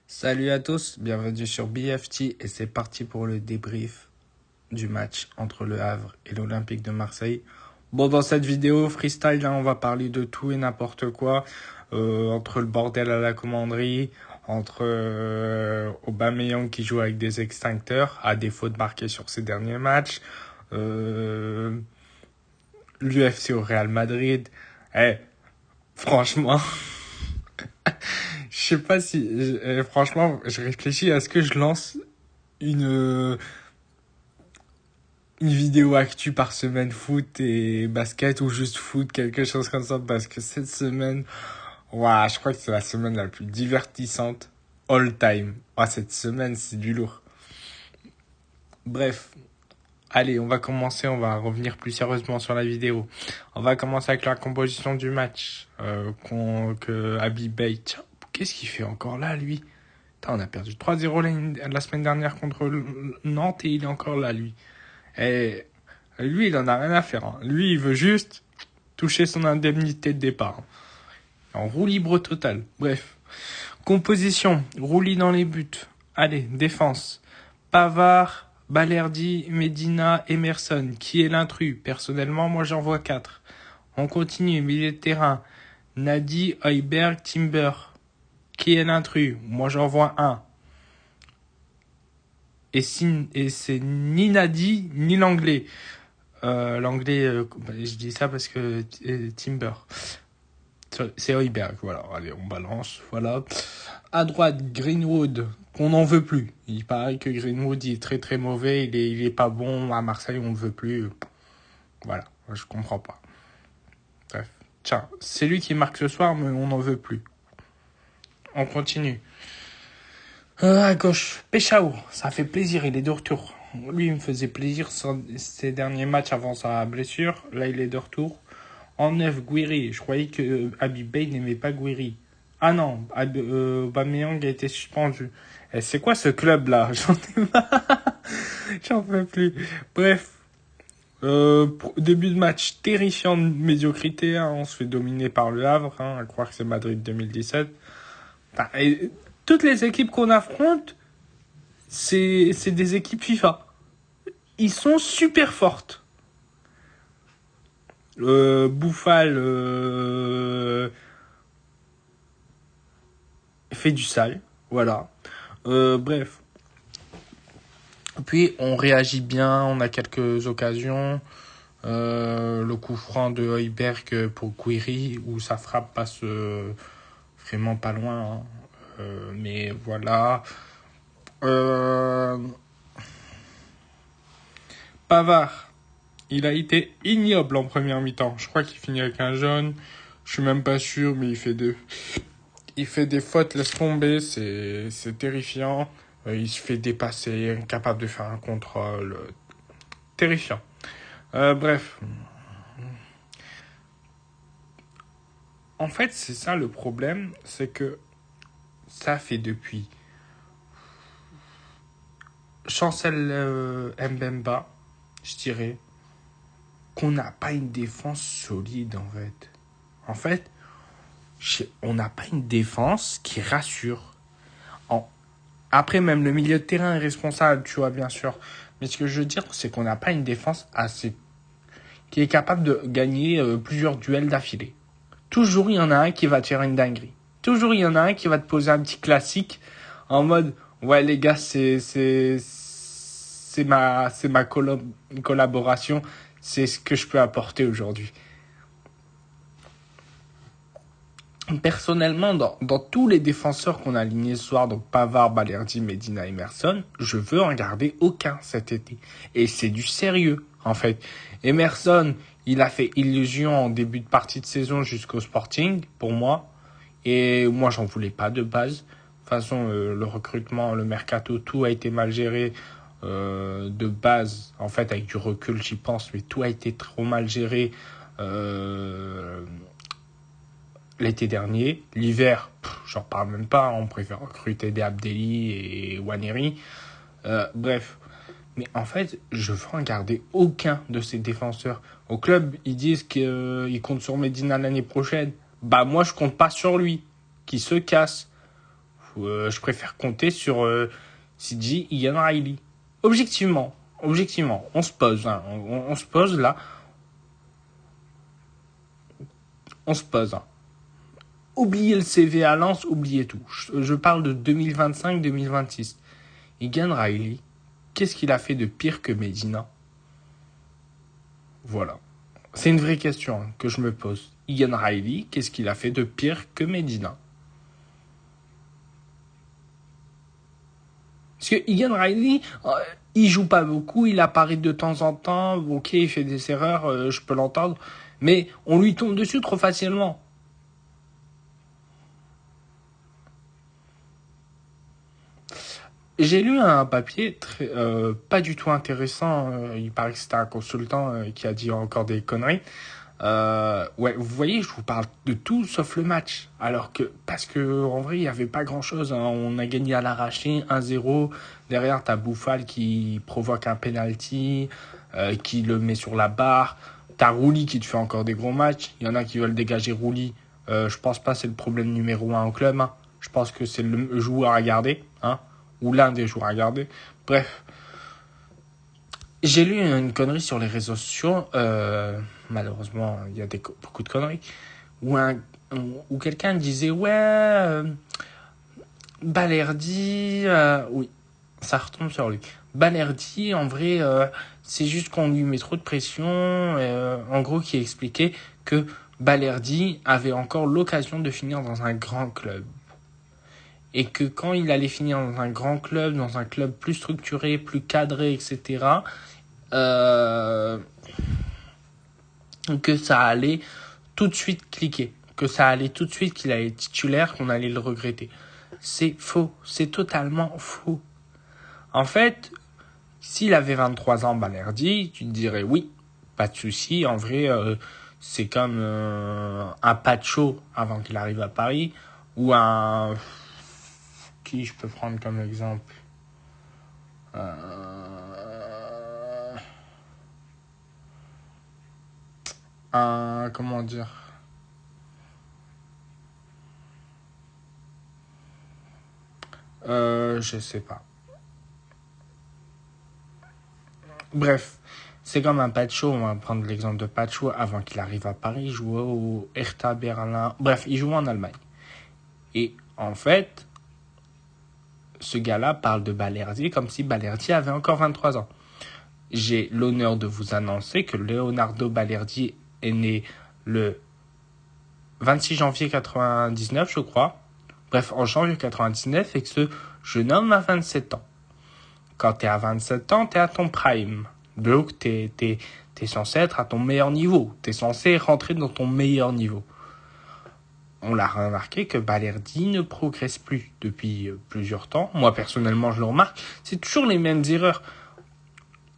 Salut à tous, bienvenue sur BFT et c'est parti pour le débrief du match entre le Havre et l'Olympique de Marseille. Bon, dans cette vidéo freestyle, on va parler de tout et n'importe quoi, entre le bordel à la commanderie, entre Aubameyang qui joue avec des extincteurs, à défaut de marquer sur ses derniers matchs, l'UFC au Real Madrid. Franchement... Je sais pas si... franchement, je réfléchis à ce que je lance une, une vidéo actu par semaine foot et basket ou juste foot, quelque chose comme ça, parce que cette semaine, ouah, je crois que c'est la semaine la plus divertissante all time. Cette semaine, c'est du lourd. Bref, allez, on va commencer, on va revenir plus sérieusement sur la vidéo. On va commencer avec la composition du match, que Habib Beye. Tiens, qu'est-ce qu'il fait encore là, lui? On a perdu 3-0 la semaine dernière contre Nantes et il est encore là, lui. Et lui, il en a rien à faire. Lui, il veut juste toucher son indemnité de départ. En roue libre total. Bref. Composition. Roulis dans les buts. Allez, défense. Pavard, Balerdi, Medina, Emerson. Qui est l'intrus? Personnellement, moi, j'en vois 4. On continue. Milieu de terrain. Nadi, Højbjerg, Timber. Qui est l'intrus? Moi, j'en vois un. Et c'est ni Nadi, ni l'anglais. L'anglais, je dis ça parce que Timber. C'est Højbjerg, voilà. Allez, on balance, voilà. À droite, Greenwood, qu'on n'en veut plus. Il paraît que Greenwood, il est très très mauvais. Il est pas bon. À Marseille, on ne veut plus. Voilà, je comprends pas. Bref. Tiens, c'est lui qui marque ce soir, mais on n'en veut plus. On continue. À gauche, Peshao, ça fait plaisir, il est de retour. Lui, il me faisait plaisir ses derniers matchs avant sa blessure. Là, il est de retour. En 9, Gouiri. Je croyais que Habib Beye n'aimait pas Gouiri. Ah non, Aubameyang a été suspendu. C'est quoi ce club-là? J'en ai marre. J'en peux plus. Bref. Début de match terrifiant de médiocrité. On se fait dominer par le Havre. À croire que c'est Madrid 2017. Toutes les équipes qu'on affronte, c'est des équipes FIFA. Ils sont super fortes. Bouffal fait du sale. Voilà. Bref. Puis on réagit bien, on a quelques occasions. Le coup franc de Højbjerg pour Gouiri, où sa frappe passe vraiment pas loin. Mais voilà. Pavard, il a été ignoble en première mi-temps. Je crois qu'il finit avec un jaune. Je suis même pas sûr, mais il fait des fautes, laisse tomber, c'est terrifiant. Il se fait dépasser, incapable de faire un contrôle. Terrifiant. Bref. En fait, c'est ça le problème, c'est que ça fait depuis Chancel Mbemba, je dirais, qu'on n'a pas une défense solide, en fait. En fait, on n'a pas une défense qui rassure. Après, même le milieu de terrain est responsable, tu vois, bien sûr. Mais ce que je veux dire, c'est qu'on n'a pas une défense assez... qui est capable de gagner plusieurs duels d'affilée. Toujours, il y en a un qui va te faire une dinguerie. Toujours, il y en a un qui va te poser un petit classique en mode... Ouais, les gars, c'est ma collaboration. C'est ce que je peux apporter aujourd'hui. Personnellement, dans tous les défenseurs qu'on a alignés ce soir, donc Pavard, Balerdi, Medina, Emerson, je veux en garder aucun cet été. Et c'est du sérieux, en fait. Emerson, il a fait illusion en début de partie de saison jusqu'au Sporting, pour moi. Et moi, j'en voulais pas de base. De toute façon, le recrutement, le mercato, tout a été mal géré de base. En fait, avec du recul, j'y pense, mais tout a été trop mal géré. L'été dernier, l'hiver, j'en parle même pas, on préfère recruter des Abdelli et Waneri. Bref, mais en fait, je veux en garder aucun de ces défenseurs. Au club, ils disent qu'ils comptent sur Medina l'année prochaine. Bah moi, je compte pas sur lui, qui se casse. Je préfère compter sur CJ Ian Riley. Objectivement, on se pose, hein, on se pose là. On se pose. Hein. Oubliez le CV à Lens, oubliez tout. Je parle de 2025-2026. Ian Riley, qu'est-ce qu'il a fait de pire que Medina? Voilà. C'est une vraie question hein, que je me pose. Ian Riley, qu'est-ce qu'il a fait de pire que Medina? Parce que Ian Riley, il joue pas beaucoup, il apparaît de temps en temps, ok, il fait des erreurs, je peux l'entendre, mais on lui tombe dessus trop facilement. J'ai lu un papier pas du tout intéressant, il paraît que c'était un consultant qui a dit encore des conneries. Ouais, vous voyez, je vous parle de tout sauf le match. Parce que en vrai, il y avait pas grand chose. Hein. On a gagné à l'arraché 1-0. Derrière, t'as Bouffal qui provoque un penalty, qui le met sur la barre. T'as Rouli qui te fait encore des gros matchs. Il y en a qui veulent dégager Rouli. Je pense pas que c'est le problème numéro 1 au club. Hein. Je pense que c'est le joueur à garder, hein, ou l'un des joueurs à garder. Bref. J'ai lu une connerie sur les réseaux sociaux, malheureusement il y a beaucoup de conneries, où quelqu'un disait ouais, Balerdi, oui, ça retombe sur lui. Balerdi, en vrai, c'est juste qu'on lui met trop de pression, en gros qui expliquait que Balerdi avait encore l'occasion de finir dans un grand club. Et que quand il allait finir dans un grand club, dans un club plus structuré, plus cadré, etc., que ça allait tout de suite cliquer, que ça allait tout de suite qu'il allait être titulaire, qu'on allait le regretter. C'est faux, c'est totalement faux. En fait, s'il avait 23 ans, Balerdi, tu te dirais oui, pas de souci. En vrai, c'est comme un Pacho avant qu'il arrive à Paris, ou un... Qui je peux prendre comme exemple comment dire, je sais pas. Bref, c'est comme un Pacho, on va prendre l'exemple de Pacho avant qu'il arrive à Paris, il jouait au Hertha Berlin, bref, il jouait en Allemagne. Et en fait, ce gars-là parle de Balerdi comme si Balerdi avait encore 23 ans. J'ai l'honneur de vous annoncer que Leonardo Balerdi est né le 26 janvier 99, je crois. Bref, en janvier 99, et que ce jeune homme a 27 ans. Quand t'es à 27 ans, t'es à ton prime. Donc, t'es censé être à ton meilleur niveau. T'es censé rentrer dans ton meilleur niveau. On l'a remarqué que Balerdi ne progresse plus depuis plusieurs temps. Moi, personnellement, je le remarque. C'est toujours les mêmes erreurs.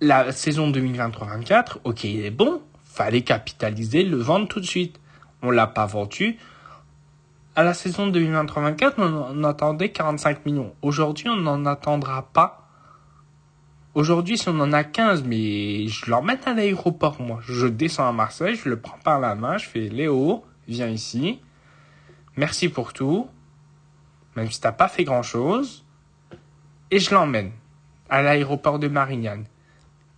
La saison 2023-24, ok, il est bon. Fallait capitaliser, le vendre tout de suite. On l'a pas vendu. À la saison 2023-24, on attendait 45 millions. Aujourd'hui, on n'en attendra pas. Aujourd'hui, si on en a 15, mais je l'emmène à l'aéroport, moi. Je descends à Marseille, je le prends par la main, je fais Léo, viens ici. Merci pour tout. Même si t'as pas fait grand chose. Et je l'emmène à l'aéroport de Marignane.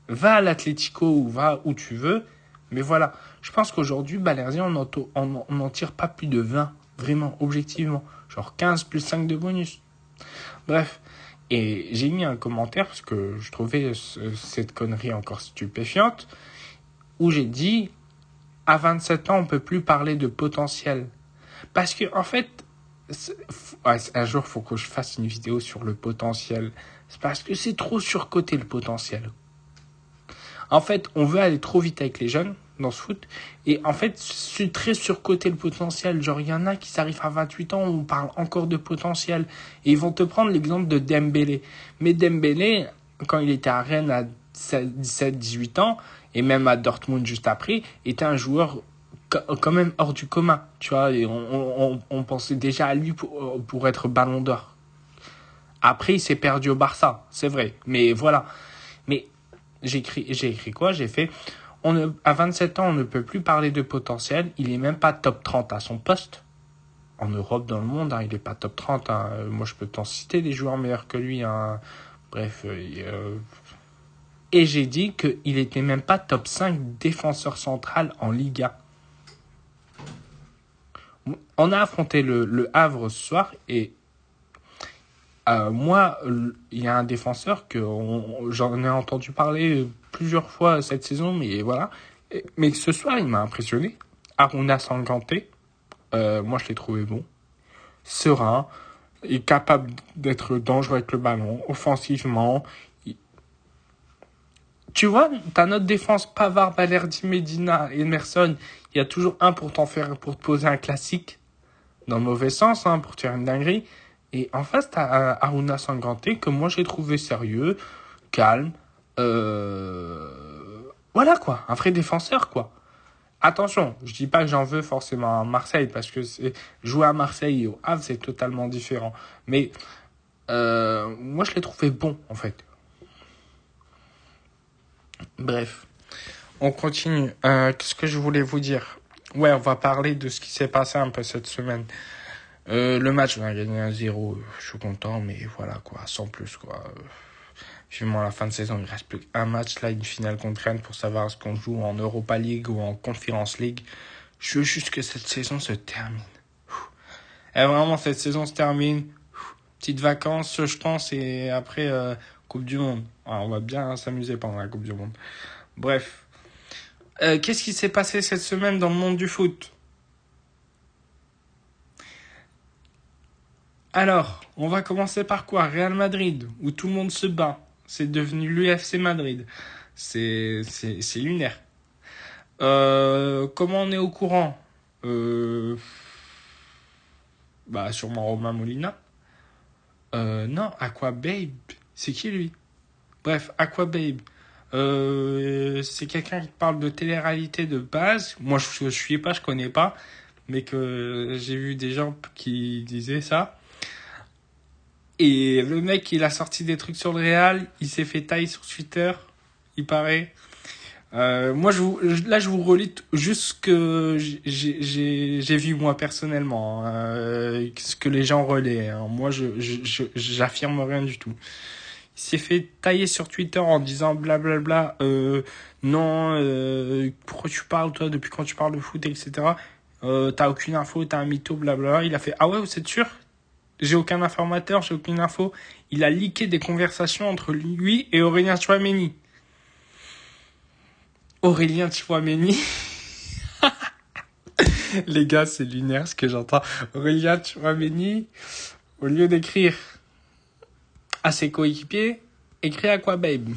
Va à l'Atlético ou va où tu veux. Mais voilà. Je pense qu'aujourd'hui, Balerdi, on n'en tire pas plus de 20. Vraiment, objectivement. Genre 15 plus 5 de bonus. Bref. Et j'ai mis un commentaire parce que je trouvais cette connerie encore stupéfiante. Où j'ai dit, à 27 ans, on peut plus parler de potentiel. Parce que, en fait, un jour, il faut que je fasse une vidéo sur le potentiel. C'est parce que c'est trop surcoté, le potentiel. En fait, on veut aller trop vite avec les jeunes dans ce foot. Et en fait, c'est très surcoté le potentiel. Genre, il y en a qui s'arrivent à 28 ans, on parle encore de potentiel. Et ils vont te prendre l'exemple de Dembélé. Mais Dembélé, quand il était à Rennes à 17, 18 ans, et même à Dortmund juste après, était un joueur quand même hors du commun. Tu vois, et on pensait déjà à lui pour être ballon d'or. Après, il s'est perdu au Barça, c'est vrai. Mais voilà. Mais j'ai écrit quoi? J'ai fait... à 27 ans, on ne peut plus parler de potentiel. Il est même pas top 30 à son poste. en Europe, dans le monde, hein, il est pas top 30. Hein. Moi, je peux t'en citer des joueurs meilleurs que lui. Hein. Bref. Et j'ai dit qu'il était même pas top 5 défenseur central en Liga. On a affronté le Havre ce soir et moi, il y a un défenseur que j'en ai entendu parler plusieurs fois cette saison, mais voilà. Mais ce soir, il m'a impressionné. Aruna Sanganté, moi je l'ai trouvé bon, serein, il est capable d'être dangereux avec le ballon, offensivement. Tu vois, t'as notre défense Pavard, Balerdi, Medina, Emerson, il y a toujours un pour pour te poser un classique, dans le mauvais sens, hein, pour te faire une dinguerie. Et en face, t'as Aruna Sanganté, que moi j'ai trouvé sérieux, calme, voilà quoi, un vrai défenseur quoi. Attention, je dis pas que j'en veux forcément à Marseille, parce que jouer à Marseille et au Havre, c'est totalement différent. Mais moi je l'ai trouvé bon en fait. Bref, on continue. Qu'est-ce que je voulais vous dire? Ouais, on va parler de ce qui s'est passé un peu cette semaine. Le match, on a gagné 1-0, je suis content, mais voilà quoi, sans plus quoi. Vivement la fin de saison, il reste plus qu'un match là, une finale contre Rennes pour savoir ce qu'on joue en Europa League ou en Conference League. Je veux juste que cette saison se termine. Et vraiment, cette saison se termine. Petites vacances, je pense, et après, Coupe du Monde. Alors, on va bien s'amuser pendant la Coupe du Monde. Bref. Qu'est-ce qui s'est passé cette semaine dans le monde du foot? Alors, on va commencer par quoi? Real Madrid, où tout le monde se bat. C'est devenu l'UFC Madrid. C'est lunaire. Comment on est au courant? Sûrement Romain Molina. Non, Aquababe. C'est qui lui? Bref, Aquababe. C'est quelqu'un qui parle de télé-réalité de base. Moi, je suis pas, je connais pas. Mais que j'ai vu des gens qui disaient ça. Et le mec, il a sorti des trucs sur le Real. Il s'est fait tailler sur Twitter. Il paraît. Moi, je vous relis juste ce que j'ai vu moi personnellement, ce que les gens relaient. Hein. Moi, j'affirme rien du tout. Il s'est fait tailler sur Twitter en disant blablabla, non, pourquoi tu parles toi, depuis quand tu parles de foot, etc. T'as aucune info, t'as un mytho, blablabla. Il a fait, ah ouais, vous êtes sûr? J'ai aucun informateur, j'ai aucune info. Il a leaké des conversations entre lui et Aurélien Tchouaméni. Aurélien Tchouaméni. Les gars, c'est lunaire ce que j'entends. Aurélien Tchouaméni, au lieu d'écrire à ses coéquipiers, écrit Aquababe.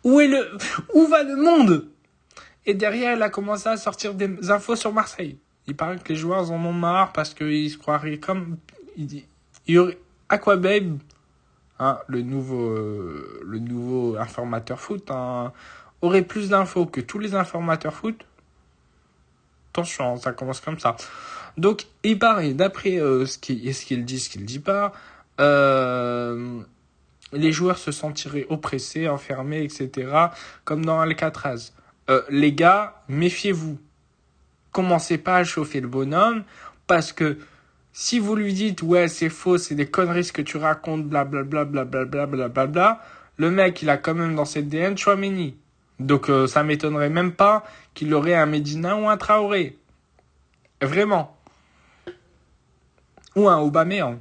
Où va le monde? Et derrière, il a commencé à sortir des infos sur Marseille. Il paraît que les joueurs en ont marre parce qu'ils se croiraient comme... Il y aurait Aquababe, hein, le nouveau informateur foot, hein, aurait plus d'infos que tous les informateurs foot. Attention, ça commence comme ça. Donc, il paraît, d'après ce qu'il dit, ce qu'il dit pas, les joueurs se sentiraient oppressés, enfermés, etc., comme dans Alcatraz. Les gars, méfiez-vous. Commencez pas à chauffer le bonhomme, parce que si vous lui dites, ouais, c'est faux, c'est des conneries ce que tu racontes, blablabla, blablabla, blablabla, le mec, il a quand même dans ses DN Tchouaméni. Donc, ça m'étonnerait même pas qu'il aurait un Medina ou un Traoré. Vraiment. Ou un Aubameyang.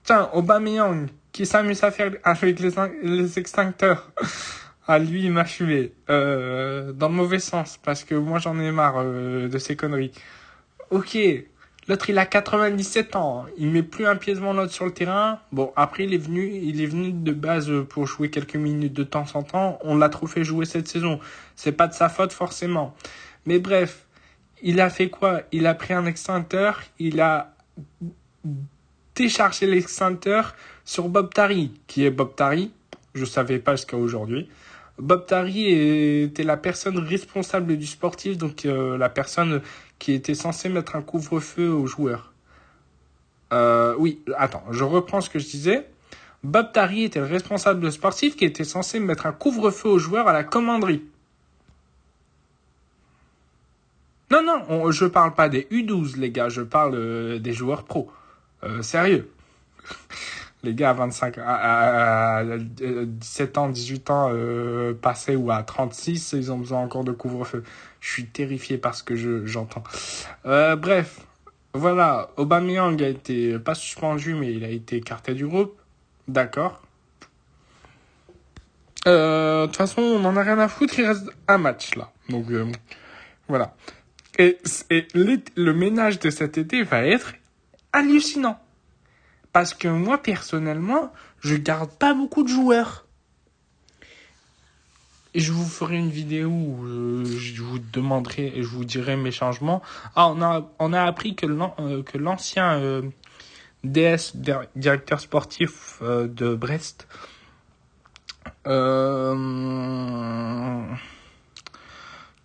Tiens, Aubameyang, qui s'amuse à faire avec les extincteurs. Ah, lui, il m'a fumé. Dans le mauvais sens, parce que moi, j'en ai marre de ces conneries. Ok, l'autre, il a 97 ans. Il met plus un pied devant l'autre sur le terrain. Bon, après, il est venu de base pour jouer quelques minutes de temps en temps. On l'a trop fait jouer cette saison. C'est pas de sa faute, forcément. Mais bref, il a fait quoi? Il a pris un extincteur. Il a déchargé l'extincteur sur Bob Tari. Qui est Bob Tari? Je savais pas jusqu'à aujourd'hui. Bob Tari était la personne responsable du sportif, donc la personne qui était censée mettre un couvre-feu aux joueurs. Oui, attends, je reprends ce que je disais. Bob Tari était le responsable sportif qui était censé mettre un couvre-feu aux joueurs à la commanderie. Non, non, je parle pas des U12, les gars. Je parle des joueurs pro. Sérieux. Les gars à 25, à 17 ans, 18 ans passés ou à 36, ils ont besoin encore de couvre-feu. Je suis terrifié parce que j'entends. Bref, voilà. Aubameyang a été pas suspendu, mais il a été écarté du groupe. D'accord. De toute façon, on en a rien à foutre. Il reste un match là. Donc voilà. Et le ménage de cet été va être hallucinant. Parce que moi, personnellement, je garde pas beaucoup de joueurs. Et je vous ferai une vidéo où je vous demanderai et je vous dirai mes changements. Ah, on a appris que l'ancien DS, directeur sportif de Brest,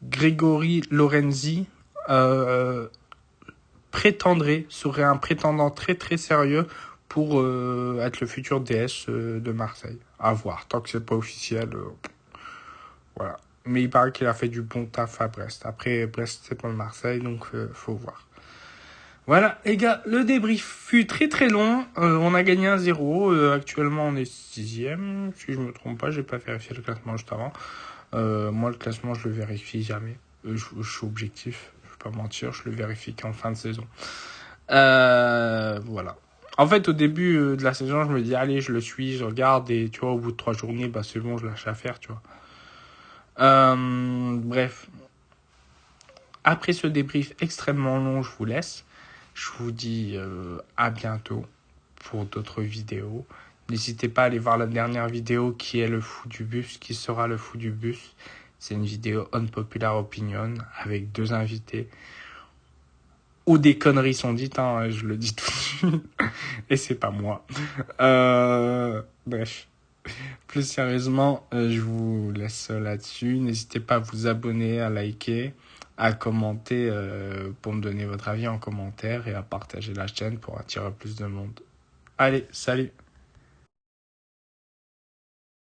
Grégory Lorenzi, serait un prétendant très très sérieux pour être le futur DS de Marseille. À voir, tant que c'est pas officiel. Voilà. Mais il paraît qu'il a fait du bon taf à Brest. Après, Brest, c'est pas le Marseille, donc faut voir. Voilà, les gars, le débrief fut très très long. On a gagné 1-0. Actuellement, on est 6ème. Si je me trompe pas, j'ai pas vérifié le classement juste avant. Moi, le classement, je le vérifie jamais. Je suis objectif, je vais pas mentir, je le vérifie qu'en fin de saison. Voilà. En fait, au début de la saison, je me dis, allez, je le suis, je regarde, et tu vois, au bout de 3 journées, bah c'est bon, je lâche l'affaire, tu vois. Bref. Après ce débrief extrêmement long, je vous laisse. Je vous dis à bientôt pour d'autres vidéos. N'hésitez pas à aller voir la dernière vidéo qui est le fou du bus, qui sera le fou du bus. C'est une vidéo unpopular opinion avec 2 invités. Où des conneries sont dites, hein, je le dis tout de suite. Et c'est pas moi. Bref. Plus sérieusement, je vous laisse là-dessus. N'hésitez pas à vous abonner, à liker, à commenter pour me donner votre avis en commentaire et à partager la chaîne pour attirer plus de monde. Allez, salut!